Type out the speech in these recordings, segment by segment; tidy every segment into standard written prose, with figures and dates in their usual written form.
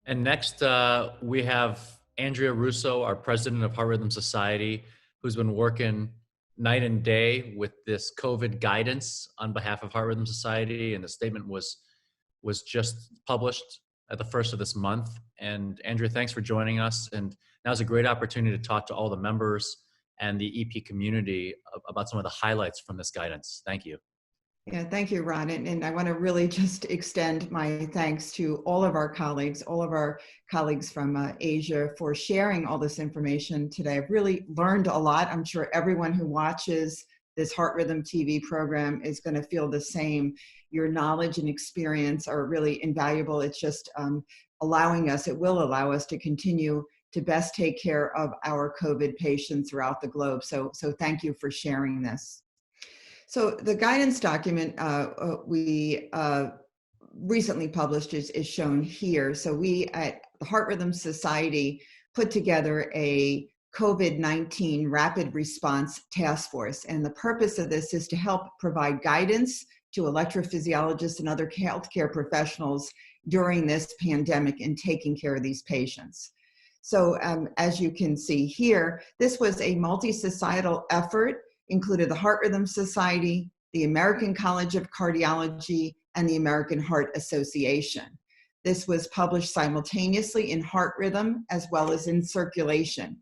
And next, we have Andrea Russo, our president of Heart Rhythm Society, who's been working night and day with this COVID guidance on behalf of Heart Rhythm Society. And the statement was just published at the first of this month. And Andrea, thanks for joining us. And now's a great opportunity to talk to all the members and the EP community about some of the highlights from this guidance. Thank you. Yeah, thank you, Ron. And I want to really just extend my thanks to all of our colleagues from Asia for sharing all this information today. I've really learned a lot. I'm sure everyone who watches this Heart Rhythm TV program is going to feel the same. Your knowledge and experience are really invaluable. It's just it will allow us to continue to best take care of our COVID patients throughout the globe. So thank you for sharing this. So the guidance document we recently published is shown here. So we at the Heart Rhythm Society put together a COVID-19 rapid response task force. And the purpose of this is to help provide guidance to electrophysiologists and other healthcare professionals during this pandemic and taking care of these patients. So as you can see here, this was a multi-societal effort, included the Heart Rhythm Society, the American College of Cardiology, and the American Heart Association. This was published simultaneously in Heart Rhythm as well as in Circulation.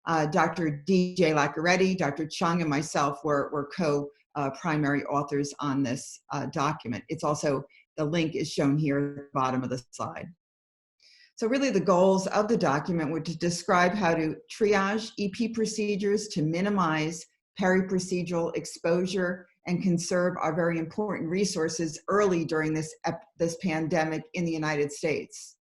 Dr. DJ Laccaretti, Dr. Chung, and myself were co-primary authors on this document. It's also, the link is shown here at the bottom of the slide. So really the goals of the document were to describe how to triage EP procedures to minimize peri-procedural exposure and conserve our very important resources early during this pandemic in the United States.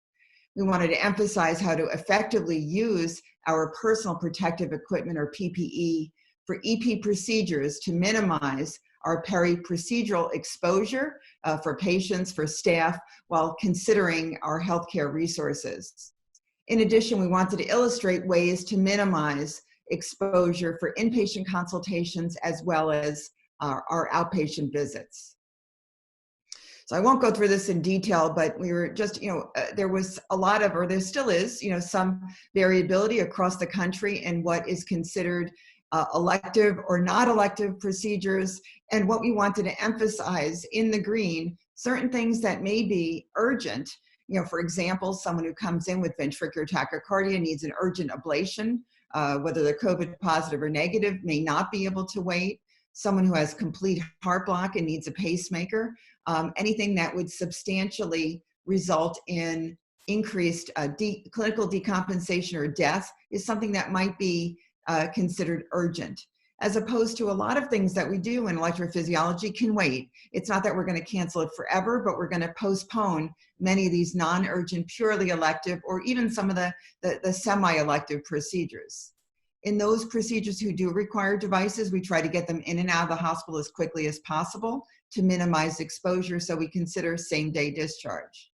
We wanted to emphasize how to effectively use our personal protective equipment, or PPE, for EP procedures to minimize our peri-procedural exposure for patients, for staff, while considering our healthcare resources. In addition, we wanted to illustrate ways to minimize exposure for inpatient consultations as well as our outpatient visits. So I won't go through this in detail, but we were just, there was a lot of, or there still is, some variability across the country in what is considered elective or not elective procedures. And what we wanted to emphasize in the green, certain things that may be urgent, for example, someone who comes in with ventricular tachycardia needs an urgent ablation, whether they're COVID positive or negative, may not be able to wait. Someone who has complete heart block and needs a pacemaker, anything that would substantially result in increased clinical decompensation or death is something that might be considered urgent, as opposed to a lot of things that we do in electrophysiology can wait. It's not that we're going to cancel it forever, but we're going to postpone many of these non-urgent, purely elective, or even some of the semi-elective procedures. In those procedures who do require devices, we try to get them in and out of the hospital as quickly as possible to minimize exposure, so we consider same-day discharge.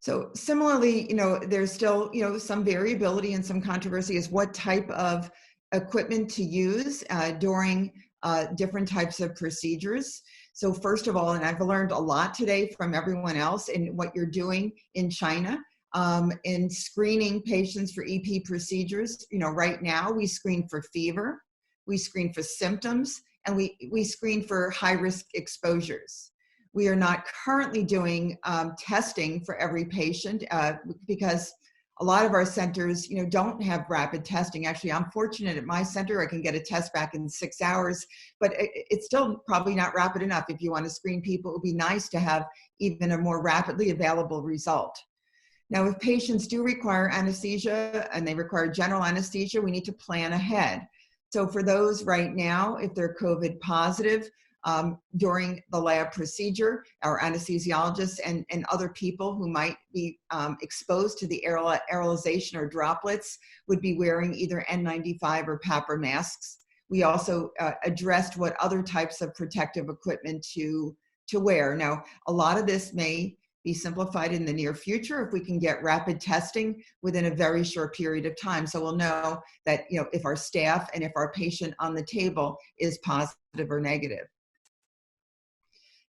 So similarly, there's still, some variability and some controversy as what type of equipment to use during different types of procedures. So first of all, and I've learned a lot today from everyone else in what you're doing in China, in screening patients for EP procedures. Right now we screen for fever, we screen for symptoms, and we screen for high-risk exposures. We are not currently doing testing for every patient because a lot of our centers, don't have rapid testing. Actually, I'm fortunate at my center, I can get a test back in 6 hours, but it's still probably not rapid enough. If you want to screen people, it would be nice to have even a more rapidly available result. Now, if patients do require anesthesia and they require general anesthesia, we need to plan ahead. So for those right now, if they're COVID positive, during the lab procedure, our anesthesiologists and other people who might be exposed to the aerolization or droplets would be wearing either N95 or PAPR masks. We also addressed what other types of protective equipment to wear. Now, a lot of this may be simplified in the near future if we can get rapid testing within a very short period of time. So we'll know that, if our staff and if our patient on the table is positive or negative.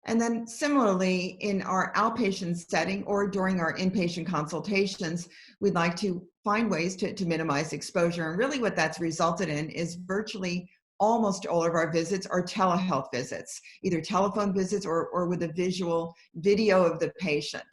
And then similarly, in our outpatient setting or during our inpatient consultations, we'd like to find ways to minimize exposure. And really what that's resulted in is virtually almost all of our visits are telehealth visits, either telephone visits or with a visual video of the patient.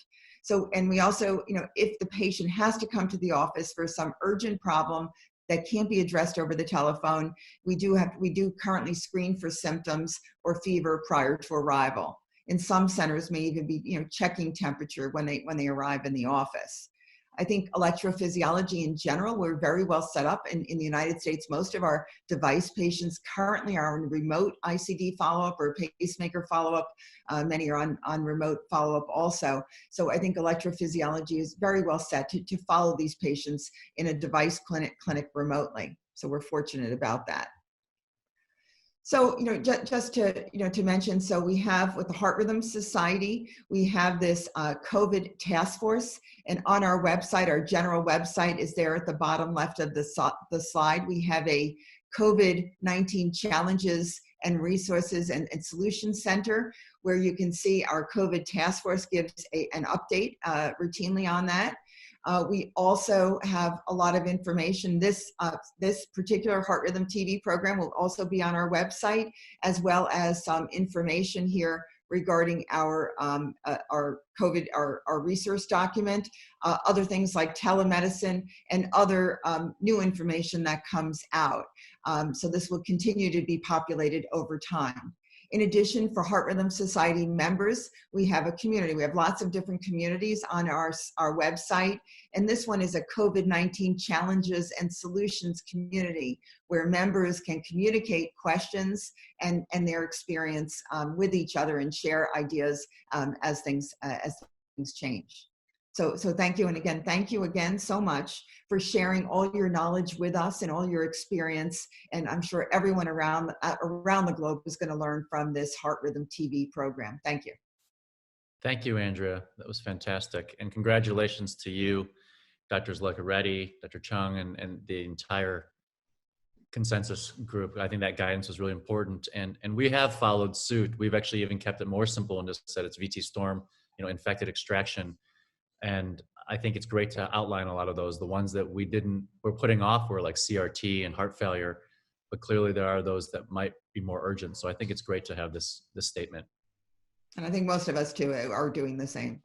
So, and we also, if the patient has to come to the office for some urgent problem that can't be addressed over the telephone, we do currently screen for symptoms or fever prior to arrival. In some centers may even be, checking temperature when they arrive in the office. I think electrophysiology in general, we're very well set up in the United States. Most of our device patients currently are on remote ICD follow-up or pacemaker follow-up. Many are on remote follow-up also. So I think electrophysiology is very well set to follow these patients in a device clinic remotely. So we're fortunate about that. So, just to mention, so we have with the Heart Rhythm Society, we have this COVID task force, and on our website, our general website is there at the bottom left of the slide. We have a COVID-19 challenges and resources and solution center where you can see our COVID task force gives an update routinely on that. We also have a lot of information. This particular Heart Rhythm TV program will also be on our website, as well as some information here regarding our COVID, our resource document, other things like telemedicine and other new information that comes out. So this will continue to be populated over time. In addition, for Heart Rhythm Society members, we have a community. We have lots of different communities on our website. And this one is a COVID-19 challenges and solutions community where members can communicate questions and their experience with each other and share ideas as things change. So thank you. And again, thank you again so much for sharing all your knowledge with us and all your experience. And I'm sure everyone around the globe is going to learn from this Heart Rhythm TV program. Thank you. Thank you, Andrea. That was fantastic. And congratulations to you, Drs. Lucaretti, Dr. Chung, and the entire consensus group. I think that guidance was really important. And we have followed suit. We've actually even kept it more simple and just said it's VT storm, infected extraction. And I think it's great to outline a lot of those. The ones that we're putting off were like CRT and heart failure, but clearly there are those that might be more urgent. So I think it's great to have this statement. And I think most of us too are doing the same.